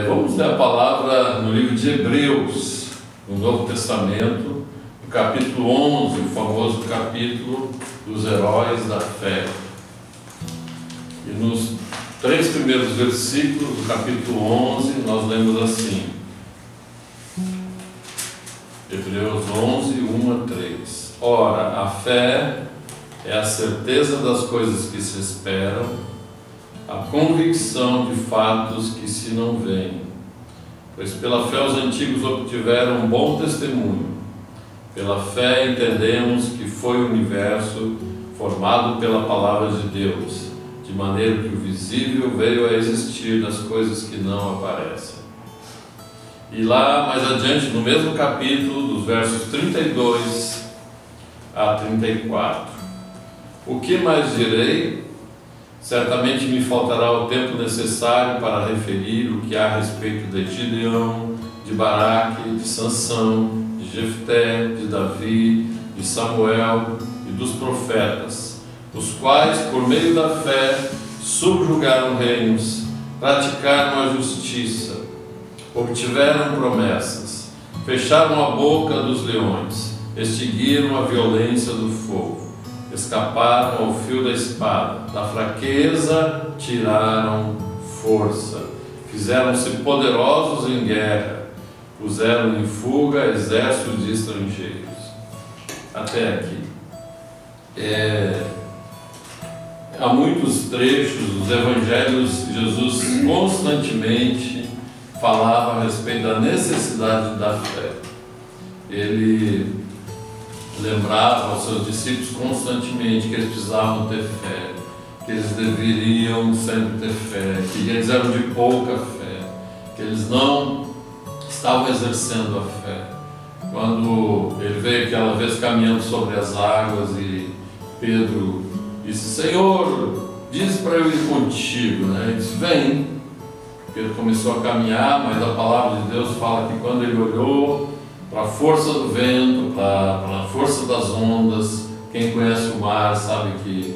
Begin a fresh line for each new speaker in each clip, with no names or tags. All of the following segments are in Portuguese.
Vamos ler a palavra no livro de Hebreus, no Novo Testamento, no capítulo 11, o famoso capítulo dos heróis da fé. E nos 3 primeiros versículos do capítulo 11, nós lemos assim: Hebreus 11, 1 a 3. Ora, a fé é a certeza das coisas que se esperam, a convicção de fatos que se não veem. Pois pela fé os antigos obtiveram um bom testemunho. Pela fé entendemos que foi o universo formado pela palavra de Deus, de maneira que o visível veio a existir das coisas que não aparecem. E lá mais adiante, no mesmo capítulo, dos versos 32 a 34. O que mais direi? Certamente me faltará o tempo necessário para referir o que há a respeito de Gideão, de Baraque, de Sansão, de Jefté, de Davi, de Samuel e dos profetas, os quais, por meio da fé, subjugaram reinos, praticaram a justiça, obtiveram promessas, fecharam a boca dos leões, extinguiram a violência do fogo, escaparam ao fio da espada, da fraqueza tiraram força, fizeram-se poderosos em guerra, puseram em fuga exércitos de estrangeiros. Até aqui. Há muitos trechos dos evangelhos, Jesus constantemente falava a respeito da necessidade da fé. Ele lembrava aos seus discípulos constantemente que eles precisavam ter fé, que eles deveriam sempre ter fé, que eles eram de pouca fé, que eles não estavam exercendo a fé. Quando ele veio aquela vez caminhando sobre as águas e Pedro disse: Senhor, diz para eu ir contigo, né? Ele disse: vem. Pedro começou a caminhar, mas a palavra de Deus fala que quando ele olhou para a força do vento, para a força das ondas, quem conhece o mar sabe que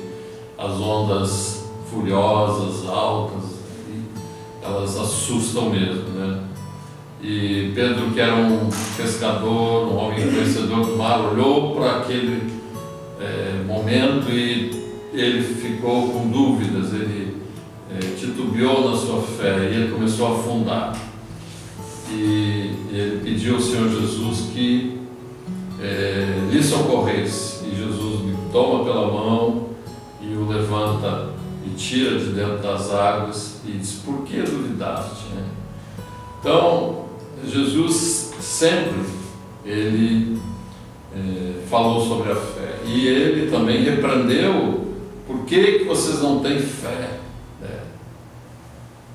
as ondas furiosas, altas, elas assustam mesmo, né? E Pedro, que era um pescador, um homem conhecedor do mar, olhou para aquele momento e ele ficou com dúvidas, ele titubeou na sua fé e ele começou a afundar. E ele pediu ao Senhor Jesus que lhe socorresse, e Jesus lhe toma pela mão e o levanta e tira de dentro das águas e diz: por que duvidaste? Então Jesus sempre falou sobre a fé, e ele também repreendeu: por que vocês não têm fé?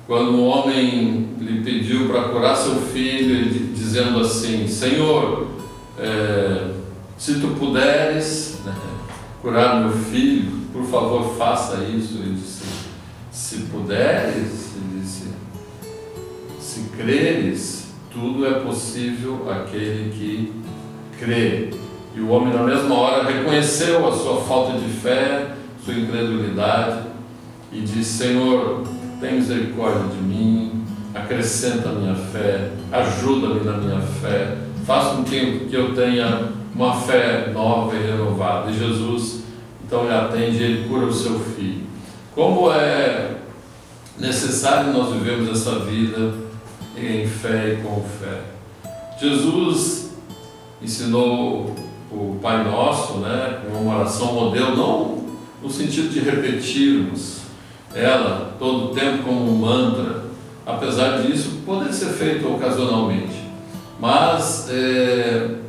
Quando um homem lhe pediu para curar seu filho, ele dizendo assim: Senhor, se tu puderes curar meu filho, por favor faça isso. Ele disse: se puderes, ele disse, se creres, tudo é possível àquele que crê. E o homem na mesma hora reconheceu a sua falta de fé, sua incredulidade, e disse: Senhor, tem misericórdia de mim, acrescenta a minha fé, ajuda-me na minha fé, faça com que eu tenha uma fé nova e renovada. E Jesus então lhe atende e ele cura o seu filho. Como é necessário nós vivemos essa vida em fé e com fé. Jesus ensinou o Pai Nosso, uma oração modelo, não no sentido de repetirmos ela todo o tempo como um mantra, apesar disso poder ser feito ocasionalmente, mas ele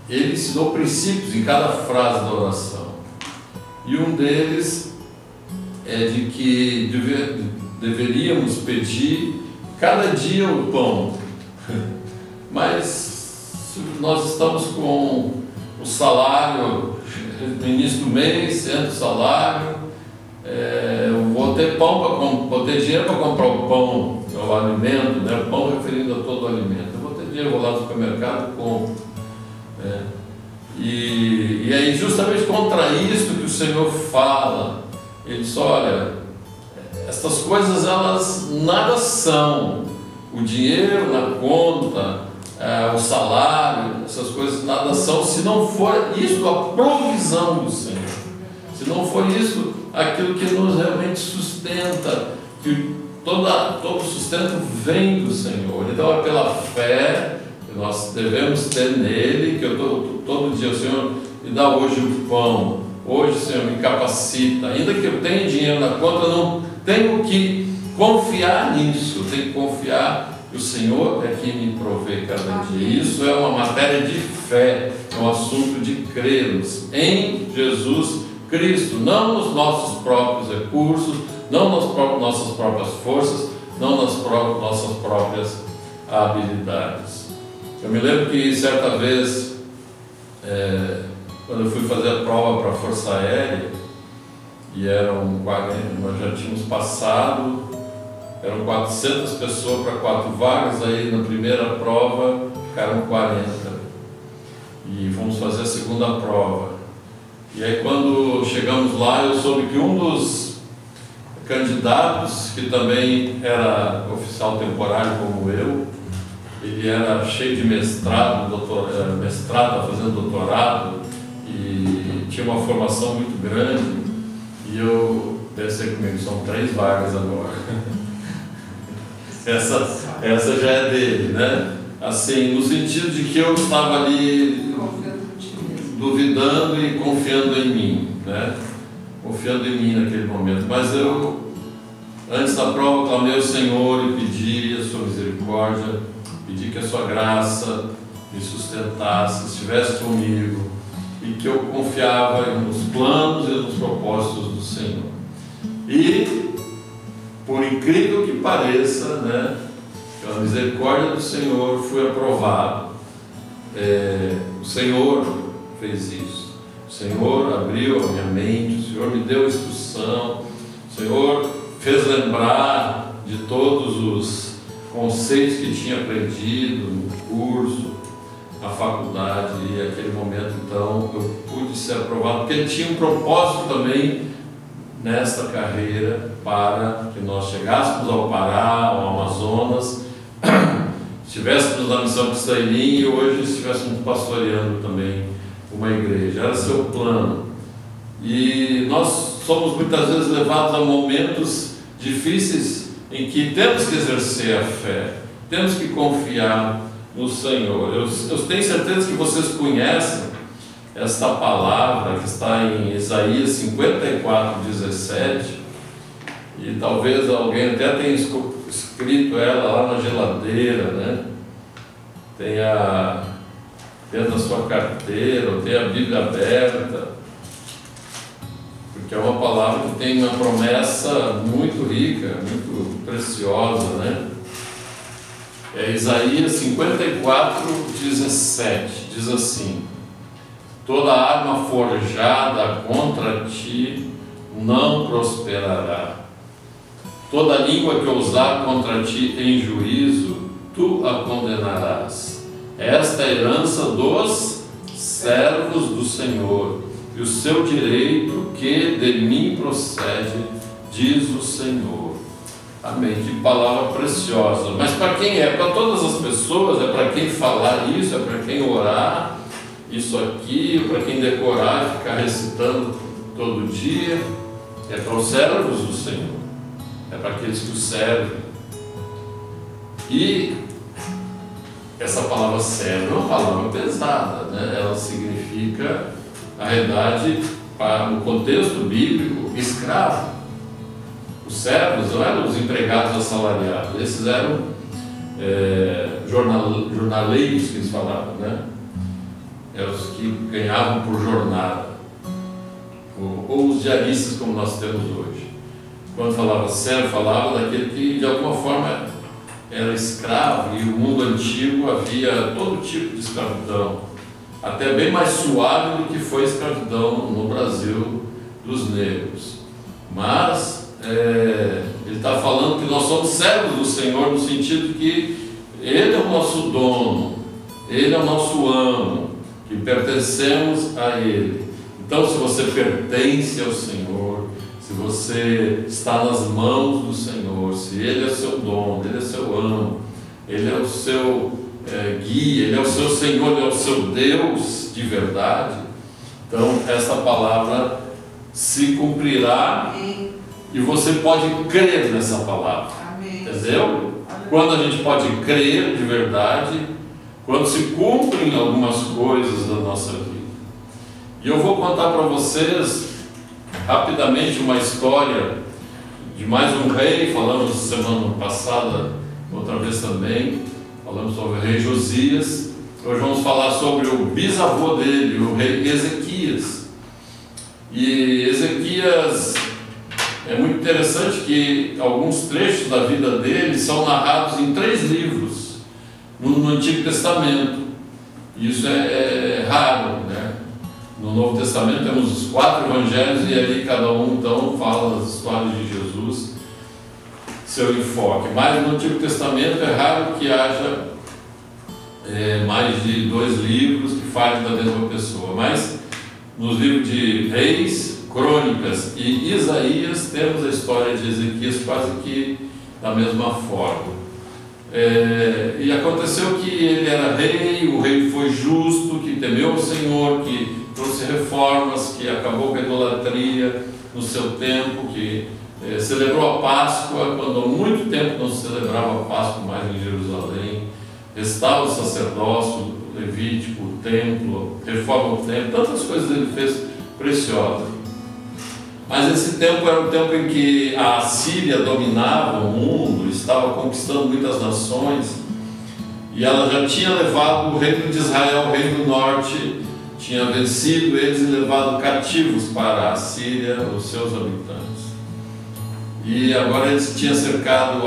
ensinou princípios em cada frase da oração, e um deles é de que deveríamos pedir cada dia o pão, mas nós estamos com o salário no início do mês, entra o salário, eu vou ter vou ter dinheiro para comprar o pão, o alimento, o pão referindo a todo o alimento. Eu vou ter dinheiro, vou lá no supermercado e compro. E aí, justamente contra isso que o Senhor fala, ele diz: olha, Estas coisas, elas nada são. O dinheiro na conta, o salário, essas coisas nada são, se não for isso a provisão do Senhor. Se não for isso aquilo que nos realmente sustenta, que todo sustento vem do Senhor. Então é pela fé que nós devemos ter nele, que todo dia o Senhor me dá hoje o pão, hoje o Senhor me capacita, ainda que eu tenha dinheiro na conta, eu não tenho que confiar nisso, eu tenho que confiar que o Senhor é quem me provê cada dia. Isso é uma matéria de fé, é um assunto de crermos em Jesus Cristo, não nos nossos próprios recursos, não nas nossas próprias forças, não nas nossas próprias habilidades. Eu me lembro que certa vez, quando eu fui fazer a prova para a Força Aérea, e nós já tínhamos passado, eram 400 pessoas para 4 vagas, aí na primeira prova ficaram 40, e fomos fazer a segunda prova. E aí quando chegamos lá, eu soube que um dos candidatos, que também era oficial temporário como eu, ele era cheio de mestrado, estava fazendo doutorado e tinha uma formação muito grande, e eu pensei comigo, são 3 vagas agora. essa já é dele, né? Assim, no sentido de que eu estava ali duvidando e confiando em mim, né? Confiando em mim naquele momento. Mas eu, antes da prova, clamei ao Senhor e pedi a sua misericórdia, pedi que a sua graça me sustentasse, estivesse comigo, e que eu confiava nos planos e nos propósitos do Senhor. E, por incrível que pareça, né, pela misericórdia do Senhor, fui aprovado. O Senhor fez isso. O Senhor abriu a minha mente, o Senhor me deu instrução, o Senhor fez lembrar de todos os conceitos que tinha aprendido no curso, na faculdade, e naquele momento, então, eu pude ser aprovado, porque ele tinha um propósito também nesta carreira, para que nós chegássemos ao Pará, ao Amazonas, estivéssemos na missão Cristailim e hoje estivéssemos pastoreando também uma igreja. Era seu plano. E nós somos muitas vezes levados a momentos difíceis em que temos que exercer a fé, temos que confiar no Senhor. Eu tenho certeza que vocês conhecem esta palavra que está em Isaías 54:17, e talvez alguém até tenha escrito ela lá na geladeira, né? Tenha dentro da sua carteira, ou tenha a Bíblia aberta, porque é uma palavra que tem uma promessa muito rica, muito preciosa, né? É Isaías 54:17, diz assim: toda arma forjada contra ti não prosperará. Toda língua que ousar contra ti em juízo, tu a condenarás. Esta é a herança dos servos do Senhor, e o seu direito que de mim procede, diz o Senhor. Amém. Que palavra preciosa. Mas para quem é? Para todas as pessoas? É para quem falar isso? É para quem orar isso aqui? Para quem decorar e ficar recitando todo dia? É para os servos do Senhor. É para aqueles que o servem. E essa palavra servo é uma palavra pesada, né? Ela significa, na realidade, no contexto bíblico, escravo. Os servos não eram os empregados assalariados, esses eram jornaleiros, que eles falavam, né? Eram os que ganhavam por jornada, ou os diaristas, como nós temos hoje. Quando falava servo, falava daquele que de alguma forma era escravo, e no mundo antigo havia todo tipo de escravidão, até bem mais suave do que foi a escravidão no Brasil dos negros. Mas ele está falando que nós somos servos do Senhor, no sentido que Ele é o nosso dono, Ele é o nosso amo, que pertencemos a Ele. Então, se você pertence ao Senhor, se você está nas mãos do Senhor, se Ele é o seu dono, Ele é seu amo, Ele é o seu guia, Ele é o seu Senhor, Ele é o seu Deus de verdade, então essa palavra se cumprirá. Amém. E você pode crer nessa palavra. Amém. Entendeu? Amém. Quando a gente pode crer de verdade, quando se cumprem algumas coisas da nossa vida. E eu vou contar para vocês rapidamente uma história de mais um rei. Falamos semana passada, outra vez também, falamos sobre o rei Josias. Hoje vamos falar sobre o bisavô dele, o rei Ezequias. E Ezequias, é muito interessante que alguns trechos da vida dele são narrados em 3 livros no Antigo Testamento. Isso é raro, né? No Novo Testamento temos os 4 evangelhos e ali cada um então fala das histórias de Jesus, seu enfoque. Mas no Antigo Testamento é raro que haja mais de 2 livros que falem da mesma pessoa. Mas nos livros de Reis, Crônicas e Isaías temos a história de Ezequias quase que da mesma forma. E aconteceu que ele era rei, o rei foi justo, que temeu o Senhor, que trouxe reformas, que acabou com a idolatria no seu tempo, que celebrou a Páscoa, quando há muito tempo não se celebrava a Páscoa mais em Jerusalém, restaura o sacerdócio levítico, o templo, reforma o templo, tantas coisas ele fez preciosas. Mas esse tempo era um tempo em que a Assíria dominava o mundo, estava conquistando muitas nações, e ela já tinha levado o reino de Israel, o reino do norte, tinha vencido eles e levado cativos para a Assíria os seus habitantes. E agora eles tinham cercado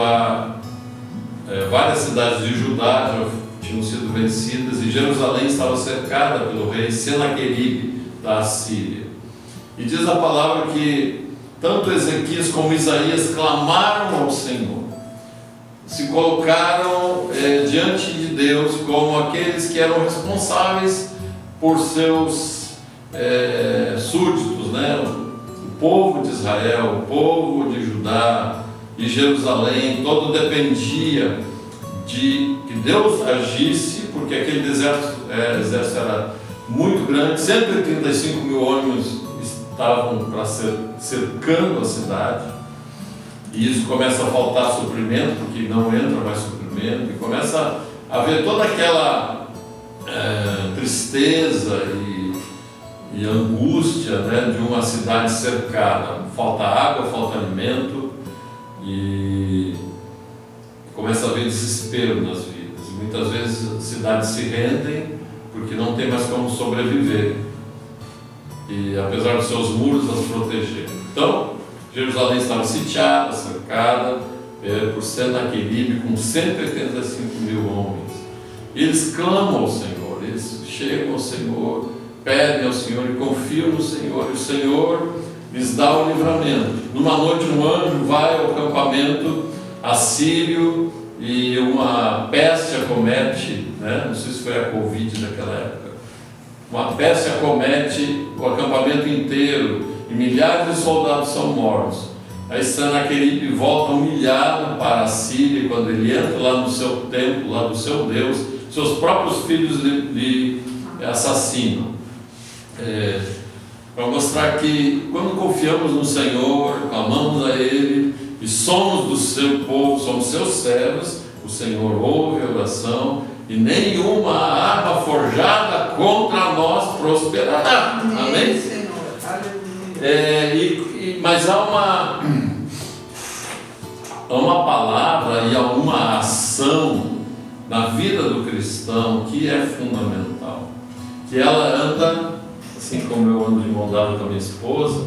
várias cidades de Judá, já tinham sido vencidas, e Jerusalém estava cercada pelo rei Senaqueribe da Assíria. E diz a palavra que tanto Ezequias como Isaías clamaram ao Senhor, se colocaram diante de Deus como aqueles que eram responsáveis por seus súditos, né? O povo de Israel, o povo de Judá e Jerusalém, todo dependia de que Deus agisse, porque aquele exército era muito grande, 135 mil homens estavam cercando a cidade, e isso começa a faltar suprimento, porque não entra mais suprimento, e começa a haver toda aquela tristeza e angústia, né, de uma cidade cercada. Falta água, falta alimento, e começa a haver desespero nas vidas. E muitas vezes as cidades se rendem porque não tem mais como sobreviver, e apesar dos seus muros as proteger. Então Jerusalém estava sitiada, cercada por Senaqueribe com 185 mil homens. E eles clamam ao Senhor, eles chegam ao Senhor, pedem ao Senhor e confiam no Senhor, e o Senhor lhes dá o livramento. Numa noite um anjo vai ao acampamento assírio e uma peste acomete, né? Não sei se foi a Covid daquela época, uma peste acomete o acampamento inteiro e milhares de soldados são mortos. Aí Senaqueribe volta humilhado para a Síria. Quando ele entra lá no seu templo, lá do seu Deus, seus próprios filhos lhe assassinam. Para mostrar que quando confiamos no Senhor, clamamos a Ele e somos do seu povo, somos seus servos, o Senhor ouve a oração e nenhuma arma forjada contra nós prosperará. Amém? Senhor. Mas há uma palavra e há uma ação na vida do cristão que é fundamental, que ela anda, assim como eu ando de mão dada com a minha esposa,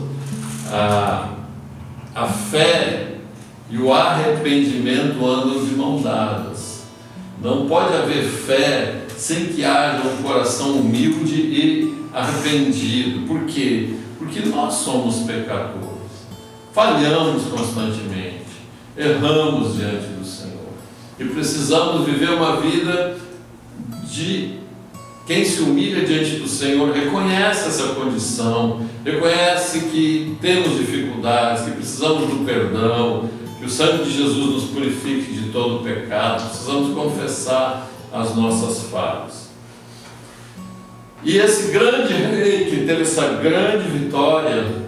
a fé e o arrependimento andam de mão dadas. Não pode haver fé sem que haja um coração humilde e arrependido. Por quê? Porque nós somos pecadores, falhamos constantemente, erramos diante do Senhor e precisamos viver uma vida de quem se humilha diante do Senhor reconhece essa condição, reconhece que temos dificuldades, que precisamos do perdão, que o sangue de Jesus nos purifique de todo pecado, precisamos confessar as nossas falhas. E esse grande rei que teve essa grande vitória,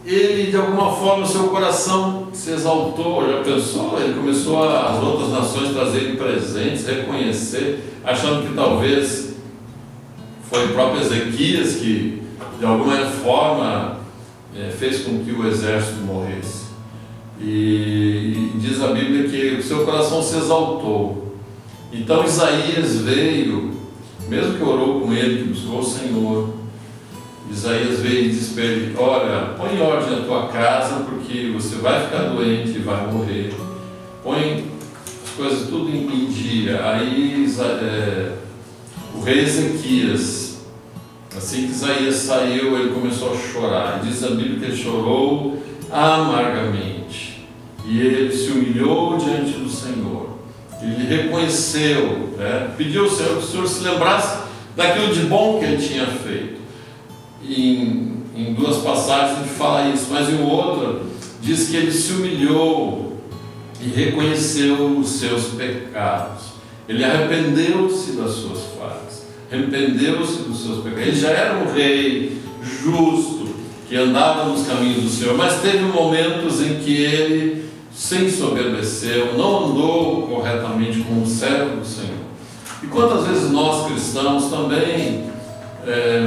ele de alguma forma o seu coração se exaltou, já pensou? Ele começou as outras nações trazerem presentes, reconhecer, achando que talvez foi o próprio Ezequias que de alguma forma fez com que o exército morresse. E diz a Bíblia que o seu coração se exaltou. Então Isaías veio, mesmo que orou com ele, que buscou o Senhor, Isaías veio e disse para ele: olha, põe em ordem a tua casa, porque você vai ficar doente e vai morrer. Põe as coisas tudo em dia. Aí o rei Ezequias, assim que Isaías saiu, ele começou a chorar. Diz a Bíblia que ele chorou amargamente. E ele se humilhou diante do Senhor. Ele reconheceu, pediu ao Senhor que o Senhor se lembrasse daquilo de bom que ele tinha feito. Em duas passagens ele fala isso, mas em outra diz que ele se humilhou e reconheceu os seus pecados. Ele arrependeu-se das suas falhas, arrependeu-se dos seus pecados. Ele já era um rei justo, que andava nos caminhos do Senhor, mas teve momentos em que ele se ensoberbeceu, não andou corretamente como um servo do Senhor. E quantas vezes nós cristãos também,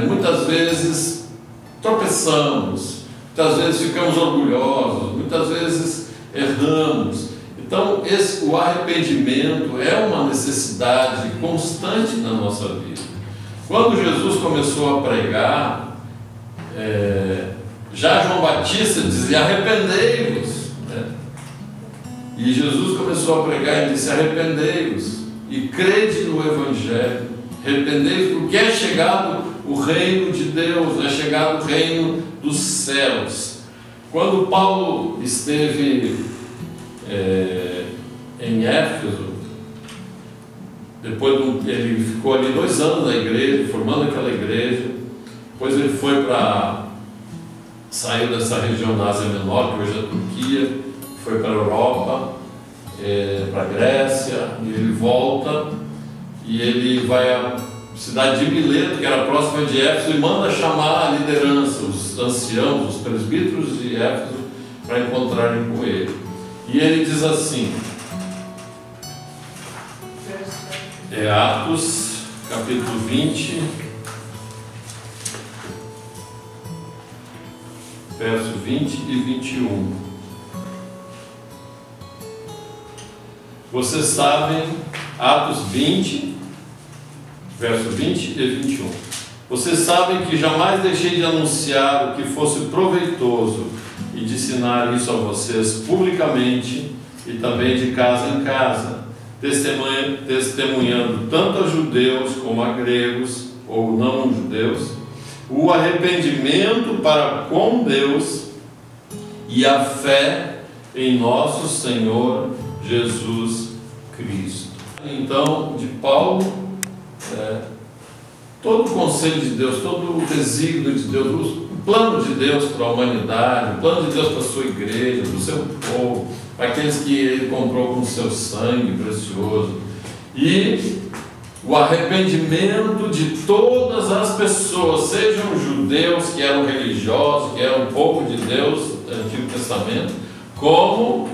muitas vezes tropeçamos, muitas vezes ficamos orgulhosos, muitas vezes erramos. Então o arrependimento é uma necessidade constante na nossa vida. Quando Jesus começou a pregar, já João Batista dizia: arrependei-vos. E Jesus começou a pregar e disse: arrependei-vos e crede no Evangelho, arrependei-vos, porque é chegado o reino de Deus, é chegado o reino dos céus. Quando Paulo esteve em Éfeso, depois ele ficou ali 2 anos na igreja, formando aquela igreja. Depois ele saiu dessa região da Ásia Menor, que hoje é a Turquia, foi para a Europa, para a Grécia, e ele volta e ele vai à cidade de Mileto, que era próxima de Éfeso, e manda chamar a liderança, os anciãos, os presbíteros de Éfeso, para encontrarem com ele. E ele diz assim, Atos capítulo 20, verso 20 e 21. Vocês sabem, Atos 20, verso 20 e 21. Vocês sabem que jamais deixei de anunciar o que fosse proveitoso e de ensinar isso a vocês publicamente e também de casa em casa, testemunhando tanto a judeus como a gregos ou não judeus, o arrependimento para com Deus e a fé em nosso Senhor Jesus Cristo. Então, de Paulo, todo o conselho de Deus, todo o desígnio de Deus, o plano de Deus para a humanidade, o plano de Deus para a sua igreja, para o seu povo, para aqueles que ele comprou com o seu sangue precioso, e o arrependimento de todas as pessoas, sejam judeus que eram religiosos, que eram um povo de Deus do Antigo Testamento, como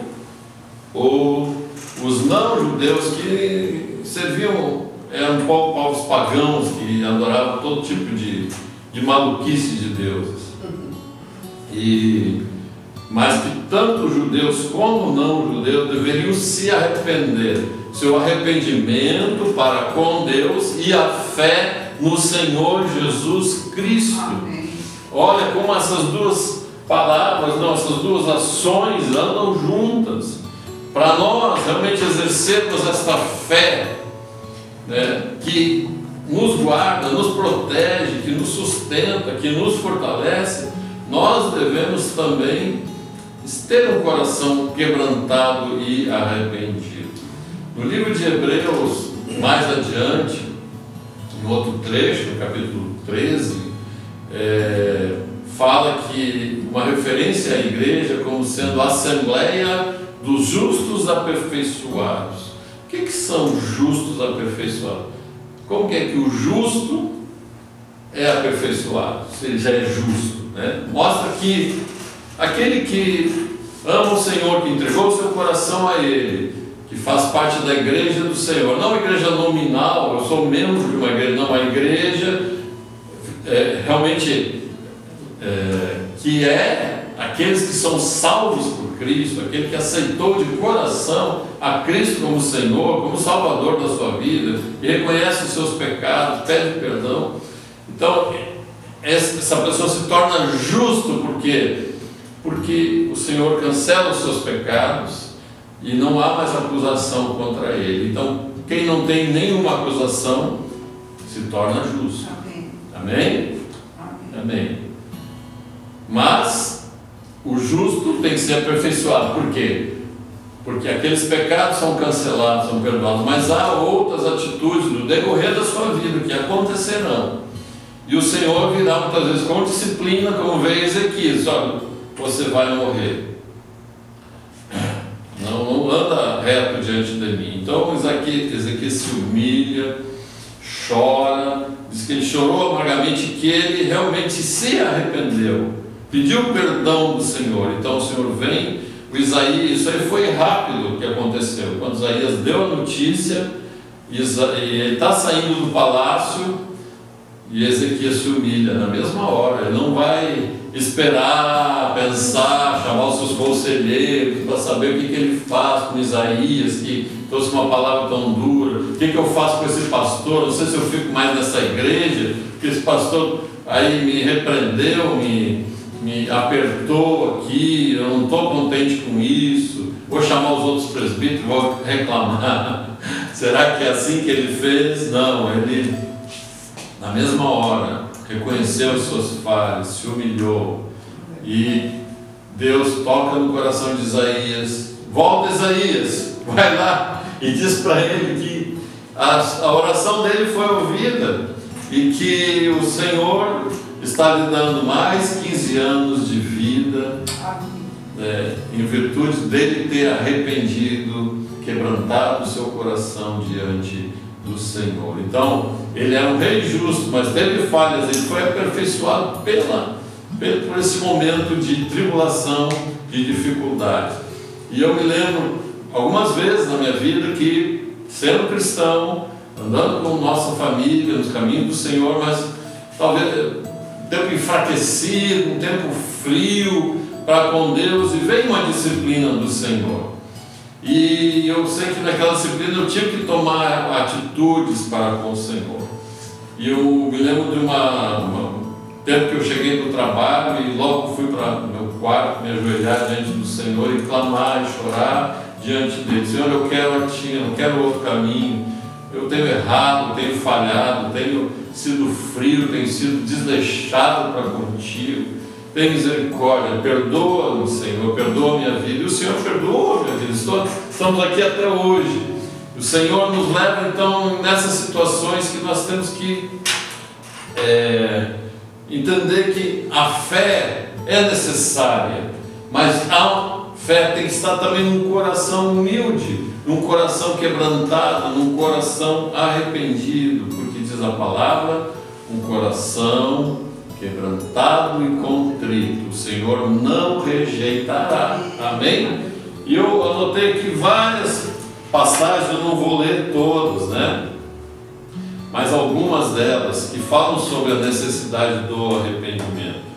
os não-judeus que serviam, eram povos pagãos que adoravam todo tipo de maluquice de deuses. Mas que tanto judeus como não-judeus deveriam se arrepender, seu arrependimento para com Deus e a fé no Senhor Jesus Cristo. Amém. Olha como essas duas palavras, essas duas ações andam juntas, para nós realmente exercermos esta fé, que nos guarda, nos protege, que nos sustenta, que nos fortalece. Nós devemos também ter um coração quebrantado e arrependido. No livro de Hebreus, mais adiante, em outro trecho, no capítulo 13, fala que uma referência à igreja como sendo a assembleia dos justos aperfeiçoados. O que são justos aperfeiçoados? Como que é que o justo é aperfeiçoado, se ele já é justo, né? Mostra que aquele que ama o Senhor, que entregou o seu coração a Ele, que faz parte da igreja do Senhor, não a igreja nominal, eu sou membro de uma igreja, não, a igreja realmente que é aqueles que são salvos por Cristo, aquele que aceitou de coração a Cristo como Senhor, como Salvador da sua vida, e reconhece os seus pecados, pede perdão. Então, essa pessoa se torna justo, por quê? Porque o Senhor cancela os seus pecados e não há mais acusação contra ele. Então, quem não tem nenhuma acusação se torna justo. Amém? Amém. Mas o justo tem que ser aperfeiçoado. Por quê? Porque aqueles pecados são cancelados, são perdoados, mas há outras atitudes no decorrer da sua vida que acontecerão. E o Senhor virá muitas vezes com disciplina, como veio Ezequias: olha, você vai morrer. Não anda reto diante de mim. Então Ezequias se humilha, chora, diz que ele chorou amargamente, que ele realmente se arrependeu, pediu perdão do Senhor. Então o Senhor vem, o Isaías, isso aí foi rápido o que aconteceu. Quando Isaías deu a notícia, ele está saindo do palácio, e Ezequias se humilha na mesma hora. Ele não vai esperar, pensar, chamar os seus conselheiros para saber o que ele faz com Isaías, que trouxe uma palavra tão dura. O que eu faço com esse pastor? Não sei se eu fico mais nessa igreja, porque esse pastor aí me repreendeu, me apertou aqui, eu não estou contente com isso. Vou chamar os outros presbíteros, vou reclamar. Será que é assim que ele fez? Não, ele, na mesma hora, reconheceu as suas falhas, se humilhou, e Deus toca no coração de Isaías: volta, Isaías, vai lá e diz para ele que a oração dele foi ouvida e que o Senhor está lhe dando mais 15 anos de vida, em virtude dele ter arrependido, quebrantado o seu coração diante do Senhor. Então, ele era um rei justo, mas teve falhas, ele foi aperfeiçoado por esse momento de tribulação, de dificuldade. E eu me lembro algumas vezes na minha vida que, sendo cristão, andando com nossa família nos caminhos do Senhor, mas talvez um tempo enfraquecido, um tempo frio para com Deus, e veio uma disciplina do Senhor. E eu sei que naquela disciplina eu tive que tomar atitudes para com o Senhor. E eu me lembro de um tempo que eu cheguei do trabalho e logo fui para o meu quarto, me ajoelhar diante do Senhor e clamar e chorar diante dele: Senhor, eu quero a Ti, eu não quero outro caminho. Eu tenho errado, tenho falhado, tenho sido frio, tenho sido desleixado para contigo. Tem misericórdia, perdoa-me, Senhor, perdoa a minha vida. E o Senhor perdoa a minha vida. Estamos aqui até hoje. O Senhor nos leva então nessas situações que nós temos que entender que a fé é necessária, mas a fé tem que estar também num coração humilde, num coração quebrantado, num coração arrependido, porque diz a palavra: um coração quebrantado e contrito, o Senhor não rejeitará. Amém? E eu anotei aqui várias passagens, eu não vou ler todas, né? Mas algumas delas que falam sobre a necessidade do arrependimento.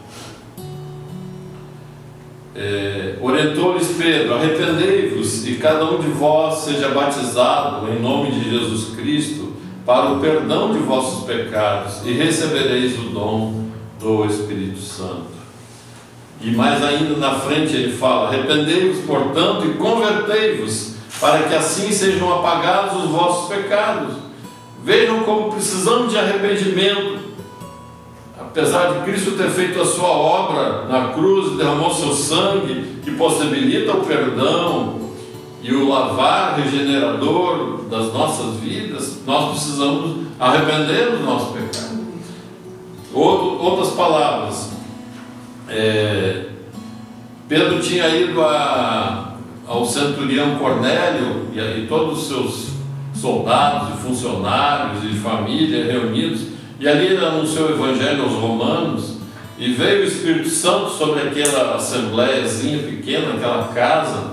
Orientou-lhes Pedro: arrependei-vos e cada um de vós seja batizado em nome de Jesus Cristo para o perdão de vossos pecados, e recebereis o dom do Espírito Santo. E mais ainda na frente ele fala: arrependei-vos, portanto, e convertei-vos, para que assim sejam apagados os vossos pecados. Vejam como precisamos de arrependimento. Apesar de Cristo ter feito a sua obra na cruz, derramou seu sangue, que possibilita o perdão, e o lavar regenerador das nossas vidas, nós precisamos arrepender do nosso pecado. Outras palavras, Pedro tinha ido ao centurião Cornélio e todos os seus soldados e funcionários e família reunidos, e ali ele anunciou o evangelho aos romanos, e veio o Espírito Santo sobre aquela assembleiazinha pequena, aquela casa,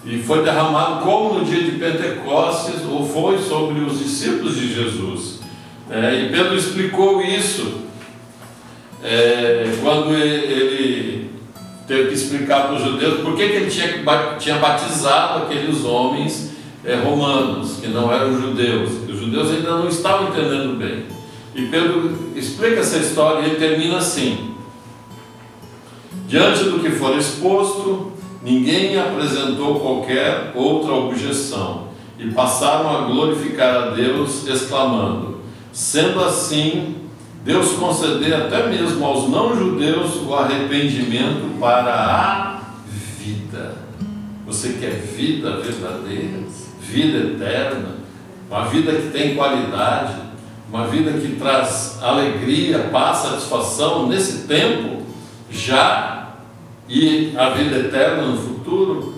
e foi derramado como no dia de Pentecostes, ou foi sobre os discípulos de Jesus. E Pedro explicou isso quando ele teve que explicar para os judeus por que ele tinha batizado aqueles homens romanos, que não eram judeus. Os judeus ainda não estavam entendendo bem. E Pedro explica essa história e ele termina assim: diante do que for exposto, ninguém apresentou qualquer outra objeção, e passaram a glorificar a Deus, exclamando: sendo assim, Deus conceder até mesmo aos não-judeus o arrependimento para a vida. Você quer vida verdadeira, vida eterna, uma vida que tem qualidade, uma vida que traz alegria, paz, satisfação nesse tempo já, e a vida eterna no futuro?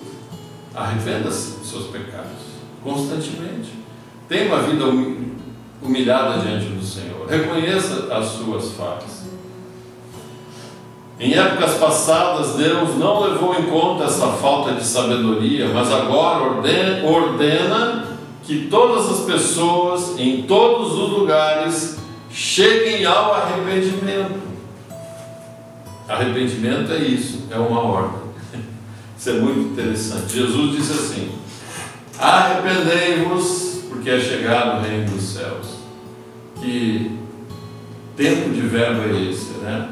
Arrependa-se dos seus pecados constantemente. Tenha uma vida humilhada diante do Senhor. Reconheça as suas falhas. Em épocas passadas, Deus não levou em conta essa falta de sabedoria, mas agora ordena que todas as pessoas, em todos os lugares, cheguem ao arrependimento. Arrependimento é isso, é uma ordem. Isso é muito interessante. Jesus disse assim: arrependei-vos, porque é chegado o reino dos céus. Que tempo de verbo é esse, né?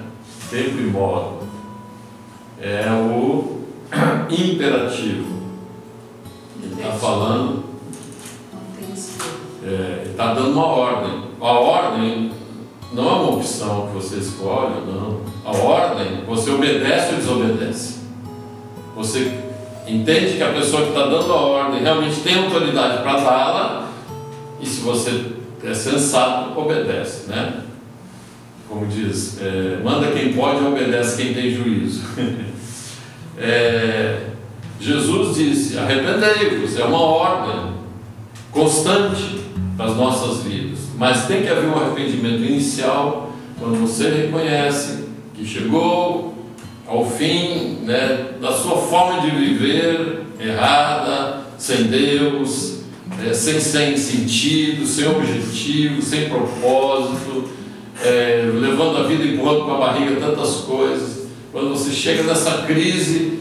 Tempo e modo. É o imperativo. Ele está falando, ele está dando uma ordem. A ordem não é uma opção que você escolhe, não. A ordem, você obedece ou desobedece. Você entende que a pessoa que está dando a ordem realmente tem autoridade para dá-la, e se você é sensato, obedece, né? Como diz, manda quem pode, obedece quem tem juízo. Jesus disse: arrependei-vos, é uma ordem constante das nossas vidas, mas tem que haver um arrependimento inicial, quando você reconhece que chegou ao fim, né, da sua forma de viver errada, sem Deus, sem sentido, sem objetivo, sem propósito, levando a vida, empurrando com a barriga tantas coisas. Quando você chega nessa crise,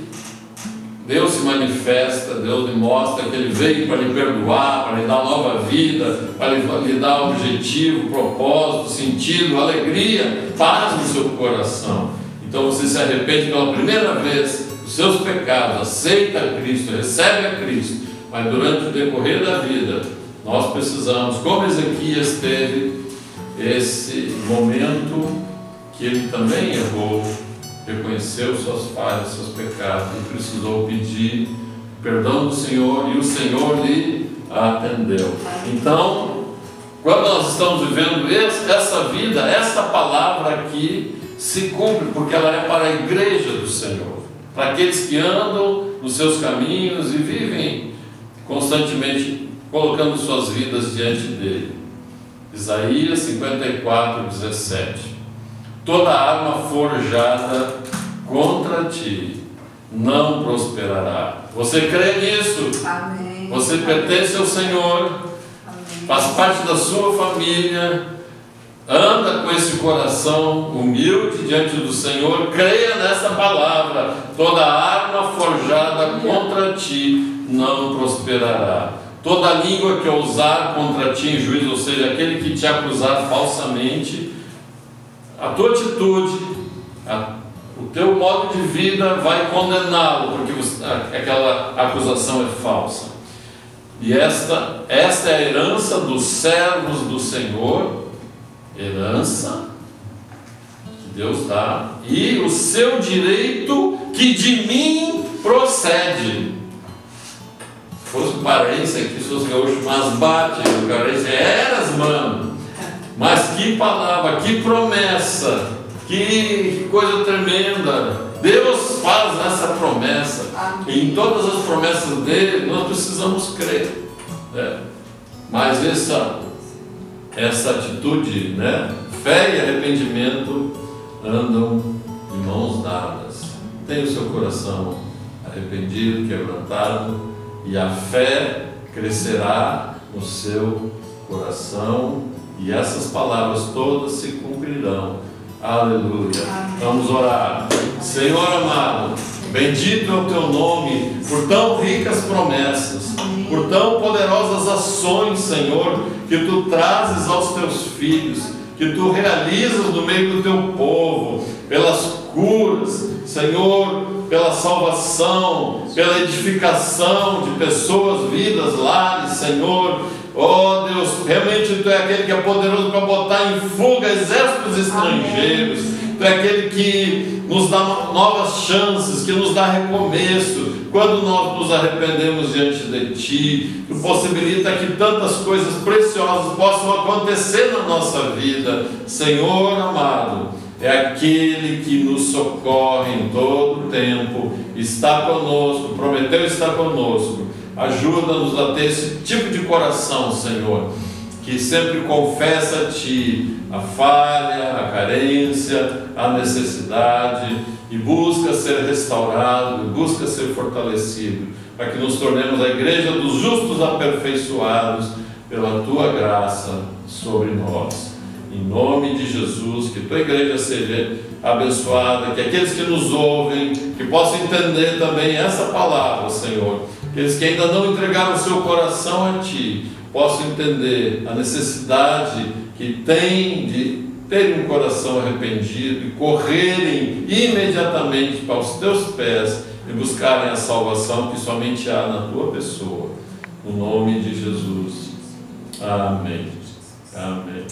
Deus se manifesta, Deus lhe mostra que Ele veio para lhe perdoar, para lhe dar nova vida, para lhe dar objetivo, propósito, sentido, alegria, paz no seu coração. Então você se arrepende pela primeira vez dos seus pecados, aceita Cristo, recebe a Cristo, mas durante o decorrer da vida, nós precisamos, como Ezequias teve esse momento que ele também errou, reconheceu suas falhas, seus pecados, e precisou pedir perdão do Senhor, e o Senhor lhe atendeu. Então, quando nós estamos vivendo essa vida, essa palavra aqui se cumpre, porque ela é para a igreja do Senhor, para aqueles que andam nos seus caminhos e vivem constantemente colocando suas vidas diante dele. Isaías 54, 17. Toda arma forjada contra ti não prosperará. Você crê nisso?
Amém.
Você pertence ao Senhor. Amém. Faz parte da sua família. Anda com esse coração humilde diante do Senhor. Creia nessa palavra. Toda arma forjada contra ti não prosperará. Toda língua que ousar contra ti em juízo, ou seja, aquele que te acusar falsamente, a tua atitude, o teu modo de vida vai condená-lo, porque aquela acusação é falsa. E esta é a herança dos servos do Senhor, herança que Deus dá, e o seu direito que de mim procede. fosse um paraense aqui, se fosse gaúcho, mas bate, o paraense eras, mano. Mas que palavra, que promessa, que coisa tremenda. Deus faz essa promessa. E em todas as promessas dele, nós precisamos crer. Mas essa atitude, fé e arrependimento andam de mãos dadas. Tenha o seu coração arrependido, quebrantado, e a fé crescerá no seu coração, e essas palavras todas se cumprirão. Aleluia. Vamos orar. Senhor amado, bendito é o teu nome por tão ricas promessas, por tão poderosas ações, Senhor, que tu trazes aos teus filhos, que tu realizas no meio do teu povo, pelas curas, Senhor, pela salvação, pela edificação de pessoas, vidas, lares, Senhor. Oh Deus, realmente tu é aquele que é poderoso para botar em fuga exércitos estrangeiros. Tu é aquele que nos dá novas chances, que nos dá recomeço quando nós nos arrependemos diante de Ti. Tu possibilita que tantas coisas preciosas possam acontecer na nossa vida. Senhor amado, é aquele que nos socorre em todo o tempo, está conosco, prometeu estar conosco. Ajuda-nos a ter esse tipo de coração, Senhor, que sempre confessa a Ti a falha, a carência, a necessidade, e busca ser restaurado, busca ser fortalecido, para que nos tornemos a igreja dos justos aperfeiçoados pela Tua graça sobre nós. Em nome de Jesus, que Tua igreja seja abençoada, que aqueles que nos ouvem, que possam entender também essa palavra, Senhor. Aqueles que ainda não entregaram o seu coração a Ti, possam entender a necessidade que tem de terem um coração arrependido e correrem imediatamente para os Teus pés e buscarem a salvação que somente há na Tua pessoa. No nome de Jesus. Amém. Amém.